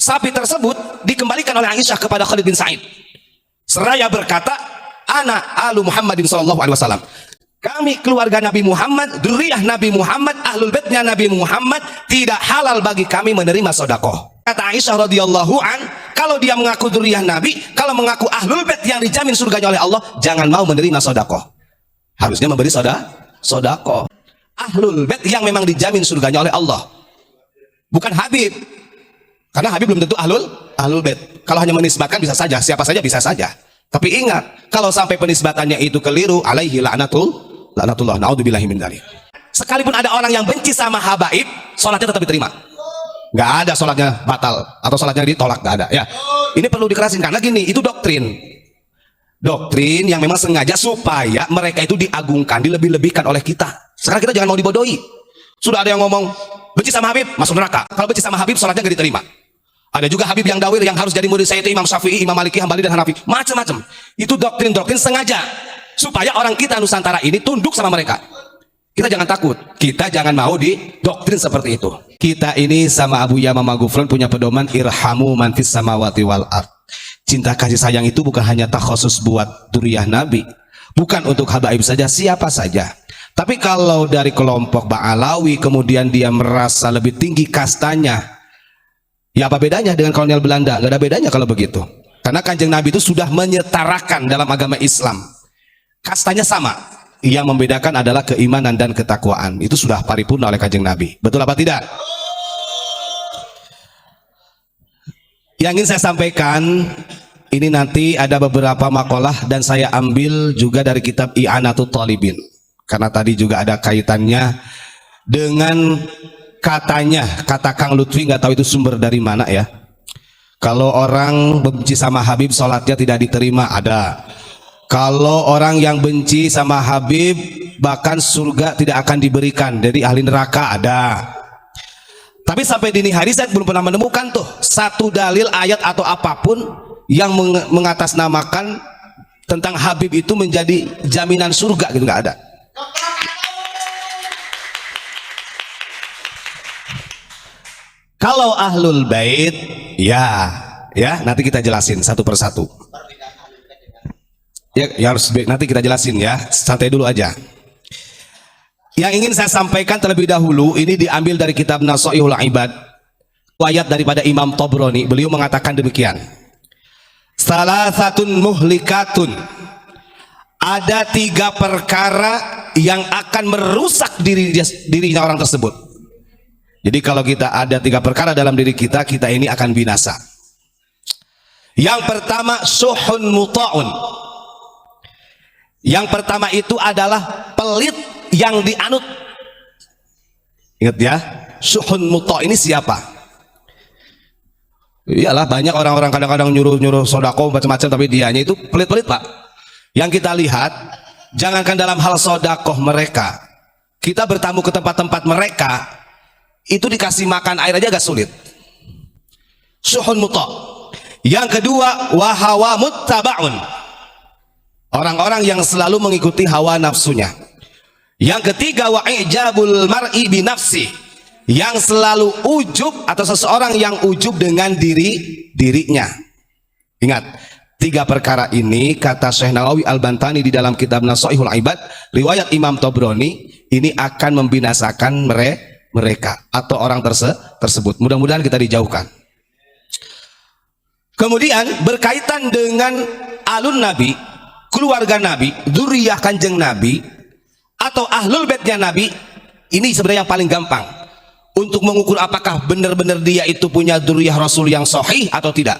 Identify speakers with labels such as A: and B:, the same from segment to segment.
A: Sapi tersebut dikembalikan oleh Aisyah kepada Khalid bin Sa'id. Seraya berkata, "Ana alu Muhammadin sallallahu alaihi wasallam." Kami keluarga Nabi Muhammad, dzurriyyah Nabi Muhammad, ahlul baitnya Nabi Muhammad, tidak halal bagi kami menerima sedekah. Kata Aisyah radhiyallahu an, kalau dia mengaku dzurriyyah Nabi, kalau mengaku ahlul bait yang dijamin surganya oleh Allah, jangan mau menerima sedekah. Harusnya memberi sedekah. Ahlul bait yang memang dijamin surganya oleh Allah. Bukan Habib. Karena Habib belum tentu ahlul bait. Kalau hanya menisbatkan bisa saja, siapa saja bisa saja. Tapi ingat, kalau sampai penisbatannya itu keliru, alaihi la'natullah, naudzubillahi min dzalik. Sekalipun ada orang yang benci sama habaib, sholatnya tetap diterima. Nggak ada sholatnya batal atau sholatnya ditolak, nggak ada. Ya, ini perlu dikerasin karena gini, itu doktrin yang memang sengaja supaya mereka itu diagungkan, dilebih-lebihkan oleh kita. Sekarang kita jangan mau dibodohi. Sudah ada yang ngomong benci sama Habib masuk neraka. Kalau benci sama Habib sholatnya nggak diterima. Ada juga Habib yang dawir yang harus jadi murid saya itu Imam Syafi'i, Imam Maliki, Hambali dan Hanafi. Macam-macam. Itu doktrin-doktrin sengaja supaya orang kita Nusantara ini tunduk sama mereka. Kita jangan takut. Kita jangan mau didoktrin seperti itu. Kita ini sama Abu Ya Mama Gufron punya pedoman irhamu man fis samawati wal ard. Cinta kasih sayang itu bukan hanya takhusus buat dzurriyyah Nabi, bukan untuk habaib saja, siapa saja. Tapi kalau dari kelompok Ba'alawi kemudian dia merasa lebih tinggi kastanya, ya apa bedanya dengan kolonial Belanda? Gak ada bedanya kalau begitu. Karena Kanjeng Nabi itu sudah menyetarakan dalam agama Islam. Kastanya sama. Yang membedakan adalah keimanan dan ketakwaan. Itu sudah paripurna oleh Kanjeng Nabi. Betul apa tidak? Yang ingin saya sampaikan, ini nanti ada beberapa makalah dan saya ambil juga dari kitab I'anatul Talibin. Karena tadi juga ada kaitannya dengan katanya, kata Kang Lutfi, nggak tahu itu sumber dari mana ya. Kalau orang benci sama Habib, sholatnya tidak diterima, ada. Kalau orang yang benci sama Habib, bahkan surga tidak akan diberikan, dari ahli neraka, ada. Tapi sampai dini hari saya belum pernah menemukan tuh satu dalil ayat atau apapun yang mengatasnamakan tentang Habib itu menjadi jaminan surga, gitu, nggak ada. Kalau ahlul bait, ya nanti kita jelasin satu persatu. Ya harus nanti kita jelasin ya, santai dulu aja. Yang ingin saya sampaikan terlebih dahulu, ini diambil dari kitab Nasaihul Ibad, ayat daripada Imam Tabrani. Beliau mengatakan demikian. Salasatun muhlikatun. Ada 3 perkara yang akan merusak dirinya orang tersebut. Jadi kalau kita ada 3 perkara dalam diri kita, kita ini akan binasa. Yang pertama, suhun muta'un. Yang pertama itu adalah pelit yang dianut. Ingat ya, suhun muta' ini siapa? Iyalah, banyak orang-orang kadang-kadang nyuruh sodako macam-macam, tapi dianya itu pelit-pelit, Pak. Yang kita lihat, jangankan dalam hal sodakoh mereka, kita bertamu ke tempat-tempat mereka, itu dikasih makan air aja agak sulit. Suhun muta'. Yang kedua, wahawa muttaba'un. Orang-orang yang selalu mengikuti hawa nafsunya. Yang ketiga, wa ijabul mar'i bi nafsi, yang selalu ujub atau seseorang yang ujub dengan dirinya. Ingat, 3 perkara ini kata Syekh Nawawi Al-Bantani di dalam kitab Nasaihul Ibad, riwayat Imam Tabrani, ini akan membinasakan mereka atau orang tersebut. Mudah-mudahan kita dijauhkan. Kemudian berkaitan dengan alun Nabi, keluarga Nabi, dzurriyyah Kanjeng Nabi, atau ahlul baitnya Nabi, ini sebenarnya yang paling gampang untuk mengukur apakah benar-benar dia itu punya dzurriyyah Rasul yang sahih atau tidak.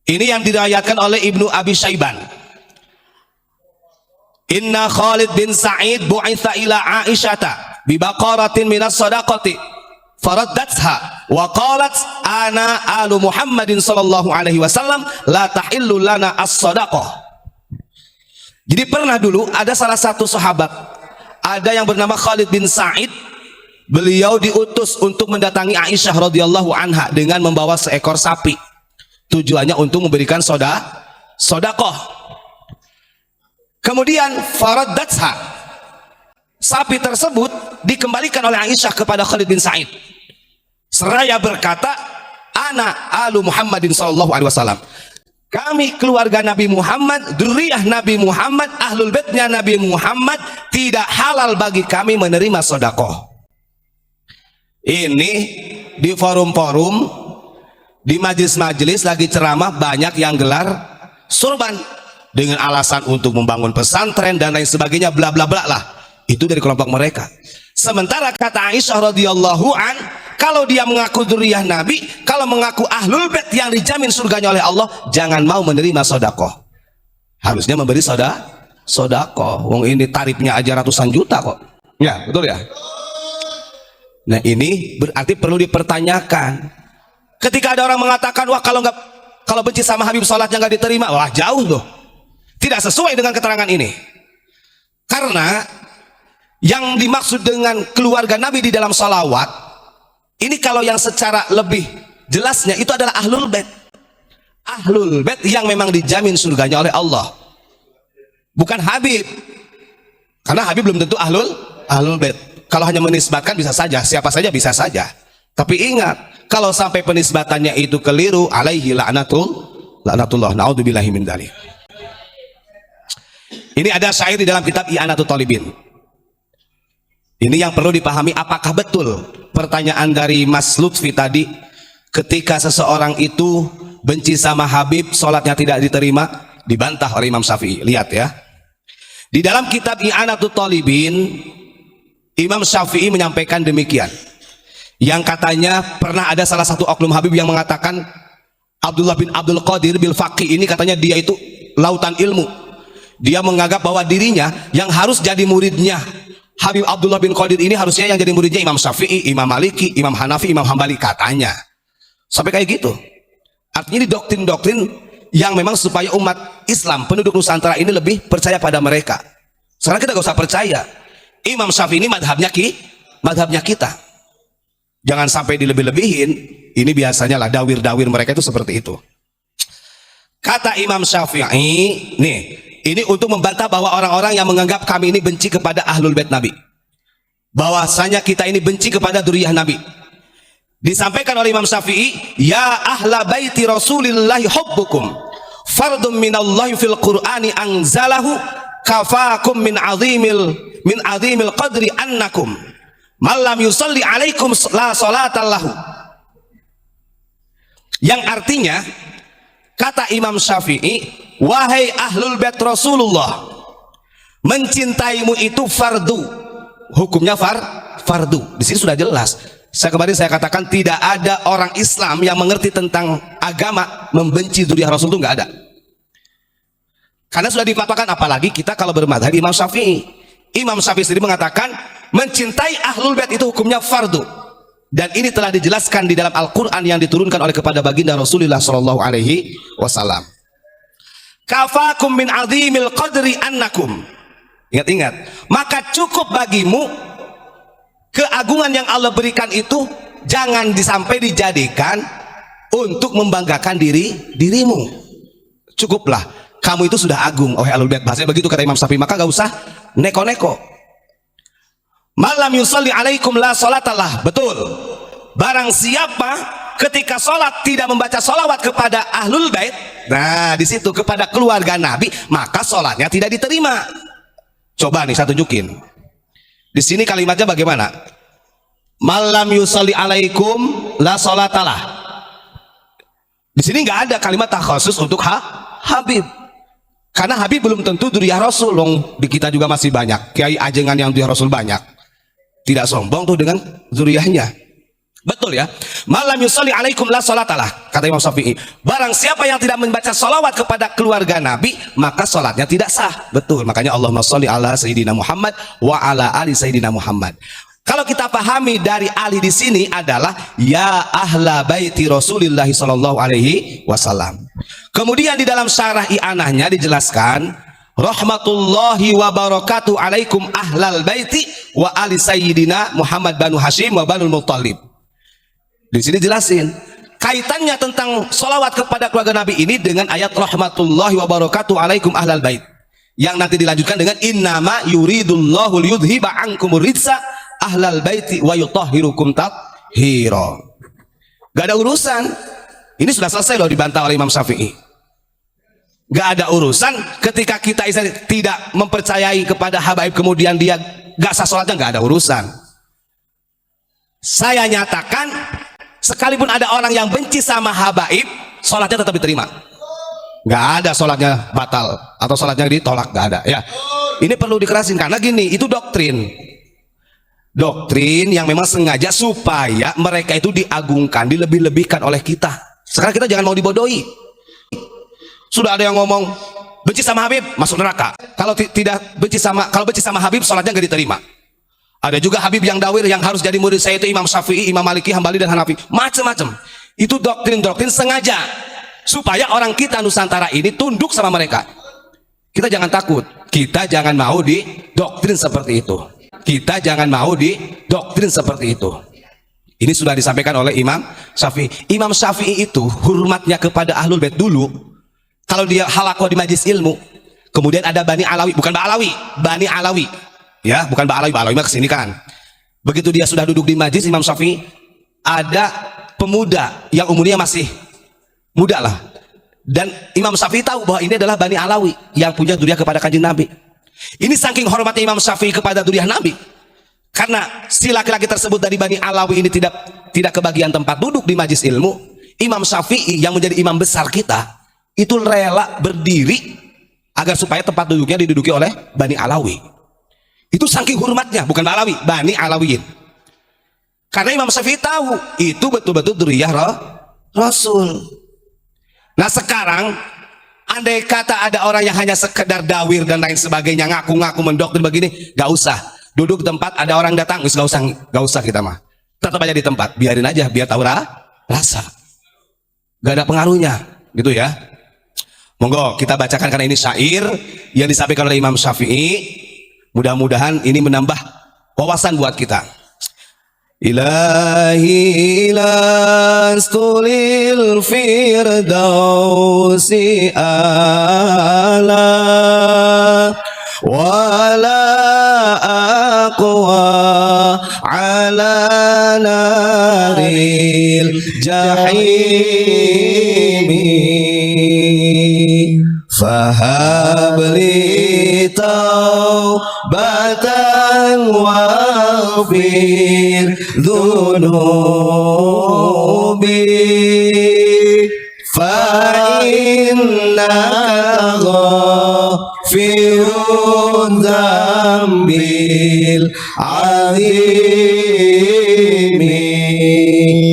A: Ini yang diriwayatkan oleh Ibnu Abi Syaiban. Inna Khalid bin Sa'id bu'itha ila Aisyata bi baqaratin minas sadaqati faraddatha wa qalat ana alu Muhammadin sallallahu alaihi wasallam la tahillu lana as-sadaqah. Jadi pernah dulu ada salah satu sahabat, ada yang bernama Khalid bin Sa'id. Beliau diutus untuk mendatangi Aisyah radhiyallahu anha dengan membawa seekor sapi. Tujuannya untuk memberikan sedekah. Kemudian faraddatha, sapi tersebut dikembalikan oleh Aisyah kepada Khalid bin Sa'id. Seraya berkata, ana alu Muhammadin sallallahu alaihi wasallam. Kami keluarga Nabi Muhammad, dzurriyyah Nabi Muhammad, ahlul baitnya Nabi Muhammad, tidak halal bagi kami menerima sedekah. Ini di forum-forum, di majelis-majelis lagi ceramah banyak yang gelar sorban dengan alasan untuk membangun pesantren dan lain sebagainya, bla bla bla lah. Itu dari kelompok mereka. Sementara kata Aisyah radhiyallahu an, kalau dia mengaku dzurriyyah Nabi, kalau mengaku ahlul bait yang dijamin surganya oleh Allah, jangan mau menerima sedekah. Harusnya memberi sedekah. Wong ini tarifnya aja ratusan juta kok. Ya, betul ya? Nah, ini berarti perlu dipertanyakan. Ketika ada orang mengatakan, wah kalau benci sama Habib salatnya nggak diterima, wah jauh loh. Tidak sesuai dengan keterangan ini. Karena yang dimaksud dengan keluarga Nabi di dalam salawat ini, kalau yang secara lebih jelasnya itu adalah ahlul bait. Ahlul bait yang memang dijamin surganya oleh Allah, bukan Habib. Karena Habib belum tentu ahlul bait. Kalau hanya menisbatkan bisa saja, siapa saja bisa saja. Tapi ingat, kalau sampai penisbatannya itu keliru, alaihi la'natullah, naudzubillahi min dzalik. Ini ada syair di dalam kitab I'anatul Talibin. Ini yang perlu dipahami, apakah betul pertanyaan dari Mas Lutfi tadi, ketika seseorang itu benci sama Habib, sholatnya tidak diterima, dibantah oleh Imam Syafi'i. Lihat ya, di dalam kitab I'anatul Talibin, Imam Syafi'i menyampaikan demikian, yang katanya pernah ada salah satu oknum Habib yang mengatakan Abdullah bin Abdul Qadir bil Faqih ini, katanya dia itu lautan ilmu. Dia menganggap bahwa dirinya yang harus jadi muridnya Habib Abdullah bin Qadir ini, harusnya yang jadi muridnya Imam Syafi'i, Imam Maliki, Imam Hanafi, Imam Hambali, katanya. Sampai kayak gitu. Artinya di doktrin-doktrin yang memang supaya umat Islam, penduduk Nusantara ini lebih percaya pada mereka. Sekarang kita gak usah percaya. Imam Syafi'i ini madhabnya kita. Jangan sampai dilebih-lebihin. Ini biasanya lah dawir-dawir mereka itu seperti itu. Kata Imam Syafi'i, nih, ini untuk membantah bahwa orang-orang yang menganggap kami ini benci kepada ahlul bait Nabi, bahwasanya kita ini benci kepada dzurriyyah Nabi. Disampaikan oleh Imam Syafi'i, ya ahla baiti Rasulillahi hubbukum fardun minallahi fil Qur'ani anzalahu kafakum min azimil qadri annakum malam yusalli alaikum la salatallahu. Yang artinya, kata Imam Syafi'i, wahai ahlul bait Rasulullah, mencintaimu itu fardu, hukumnya fardu. Di sini sudah jelas. Kemarin saya katakan tidak ada orang Islam yang mengerti tentang agama membenci dzurriyyah Rasul, itu nggak ada. Karena sudah difatwakan, apalagi kita kalau bermadhab Imam Syafi'i. Imam Syafi'i sendiri mengatakan mencintai ahlul bait itu hukumnya fardu. Dan ini telah dijelaskan di dalam Al-Quran yang diturunkan oleh kepada baginda Rasulullah Shallallahu Alaihi Wasallam. Kafakum min azimil qadri annakum. Ingat-ingat, maka cukup bagimu keagungan yang Allah berikan itu, jangan sampai dijadikan untuk membanggakan dirimu. Cukuplah, kamu itu sudah agung, oh ahlul bait. Bahasanya begitu kata Imam Syafi'i, maka gak usah neko-neko. Malam yusalli alaikum la salatalah. Betul. Barang siapa ketika sholat tidak membaca sholawat kepada ahlul bait, nah di situ kepada keluarga Nabi, maka sholatnya tidak diterima. Coba nih saya tunjukin. Di sini kalimatnya bagaimana? Malam yusalli alaikum la salatalah. Di sini nggak ada kalimat takhasus untuk Habib. Karena Habib belum tentu dzurriyyah Rasul. Di kita juga masih banyak kiai ajengan yang dzurriyyah Rasul banyak. Tidak sombong tuh dengan dzurriyyahnya. Betul ya? Malam yusalli alaikum la salatalah, kata Imam Syafi'i. Barang siapa yang tidak membaca salawat kepada keluarga Nabi, maka salatnya tidak sah. Betul. Makanya Allahumma sholli ala sayyidina Muhammad wa ala ali sayyidina Muhammad. Kalau kita pahami dari ali di sini adalah ya ahla baiti Rasulillah sallallahu alaihi wasallam. Kemudian di dalam syarah i'anahnya dijelaskan, rahmatullahi wa barakatuh alaikum ahlal baiti wa ali sayyidina Muhammad banu Hashim wa banul Muttalib. Di sini jelasin kaitannya tentang sholawat kepada keluarga Nabi ini dengan ayat rahmatullahi wa barakatuh alaikum ahlal bait, yang nanti dilanjutkan dengan innama yuridullahu liyudhiba ankumur rijsa ahlal baiti wa yutahhirukum tathira. Gak ada urusan. Ini sudah selesai loh dibantah oleh Imam Syafi'i. Gak ada urusan ketika kita tidak mempercayai kepada habaib kemudian dia gak sah sholatnya, gak ada urusan. Saya nyatakan sekalipun ada orang yang benci sama habaib, sholatnya tetap diterima. Gak ada sholatnya batal atau sholatnya ditolak, gak ada ya. Ini perlu dikerasin karena gini, itu doktrin yang memang sengaja supaya mereka itu diagungkan, dilebih-lebihkan oleh kita. Sekarang kita jangan mau dibodohi. Sudah ada yang ngomong benci sama Habib masuk neraka. Kalau benci sama Habib sholatnya nggak diterima. Ada juga Habib yang dawir yang harus jadi murid saya itu Imam Syafi'i, Imam Maliki, Hambali dan Hanafi. Macam-macam. Itu doktrin sengaja supaya orang kita Nusantara ini tunduk sama mereka. Kita jangan takut. Kita jangan mau didoktrin seperti itu. Kita jangan mau didoktrin seperti itu. Ini sudah disampaikan oleh Imam Syafi'i. Imam Syafi'i itu hormatnya kepada Ahlul Bait dulu. Kalau dia halakoh di majlis ilmu, kemudian ada Bani Alawi, bukan Ba'alawi, Bani Alawi, ya, bukan Ba'alawi, Ba'alawi mah kesini kan. Begitu dia sudah duduk di majlis Imam Syafi'i, ada pemuda yang umurnya masih muda lah, dan Imam Syafi'i tahu bahwa ini adalah Bani Alawi yang punya duriah kepada kanjeng Nabi. Ini saking hormatnya Imam Syafi'i kepada duriah Nabi, karena si laki-laki tersebut dari Bani Alawi ini tidak kebagian tempat duduk di majlis ilmu. Imam Syafi'i yang menjadi imam besar kita itu rela berdiri agar supaya tempat duduknya diduduki oleh Bani Alawi. Itu saking hormatnya, bukan Alawi, Bani Alawiyin. Karena Imam Syafi'i tahu itu betul-betul dzurriyyah Rasul. Nah sekarang andai kata ada orang yang hanya sekedar dawir dan lain sebagainya, ngaku-ngaku mendoktrin begini, gak usah duduk tempat ada orang datang, gak usah kita mah tetap aja di tempat, biarin aja biar tahu rasa, gak ada pengaruhnya gitu ya. Monggo kita bacakan karena ini syair yang disampaikan oleh Imam Syafi'i. Mudah-mudahan ini menambah wawasan buat kita. Ilahi lastulil firdausi ala wala aqwa ala naril jahimi fahabli taubatan waghfir dhunubi fa innaka ghafirun dzambil azimi.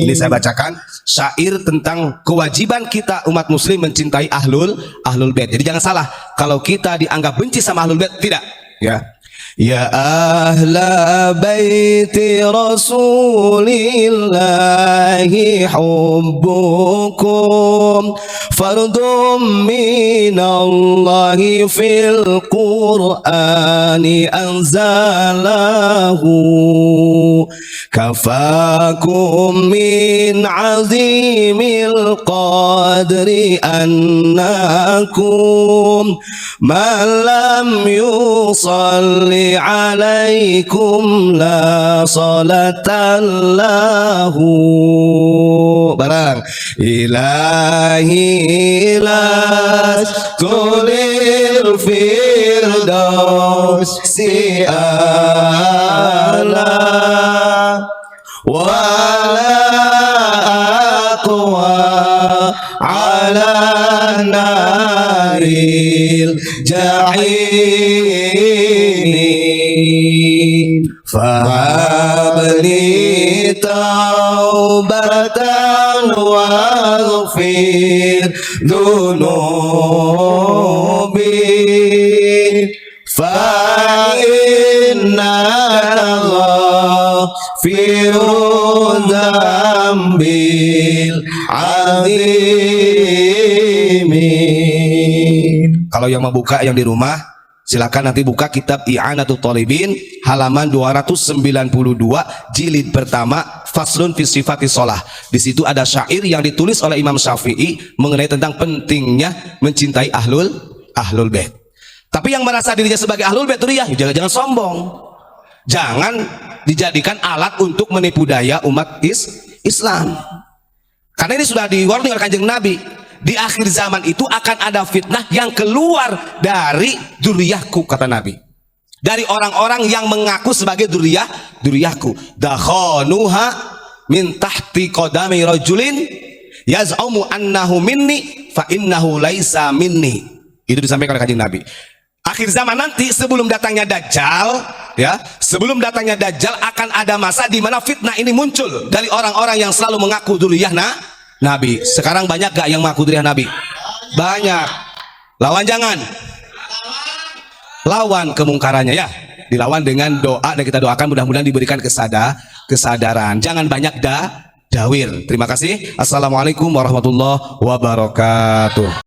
A: Ini saya bacakan syair tentang kewajiban kita umat muslim mencintai ahlul bait. Jadi jangan salah kalau kita dianggap benci sama ahlul bait, tidak ya. Ya ahla baiti rasulillahi hubbukum fardum minallahi fil qur'ani anzalahu kafakum min azimil qadri annakum man lam yusalli alaikum la salatan lahu. Barang ilahi lastulil firdaus si'ala wala aqwa ala naril jahimi fahabli taubatan waghfir dhunubi fa innaka ghafirun dzambil azimi. Kalau yang mau buka yang di rumah silakan nanti buka kitab I'anatul Thalibin halaman 292 jilid pertama faslun fi sifatis shalah. Di situ ada syair yang ditulis oleh Imam Syafi'i mengenai tentang pentingnya mencintai ahlul bait. Tapi yang merasa dirinya sebagai ahlul bait ya jangan sombong. Jangan dijadikan alat untuk menipu daya umat Islam. Karena ini sudah di-warning oleh Kanjeng Nabi. Di akhir zaman itu akan ada fitnah yang keluar dari dzurriyyahku, kata Nabi. Dari orang-orang yang mengaku sebagai dzurriyyahku. Dakhanuha min tahti qadami rajulin yaz'umu annahu minni fa innahu laisa minni. Itu disampaikan oleh Kanjeng Nabi. Akhir zaman nanti sebelum datangnya Dajjal, ya, sebelum datangnya Dajjal akan ada masa di mana fitnah ini muncul dari orang-orang yang selalu mengaku dzurriyyah Nabi. Sekarang banyak gak yang mengaku dzurriyyah Nabi? Banyak. Lawan jangan. Lawan kemungkarannya, ya. Dilawan dengan doa, dan kita doakan mudah-mudahan diberikan kesadaran. Jangan banyak dawir. Terima kasih. Assalamualaikum warahmatullahi wabarakatuh.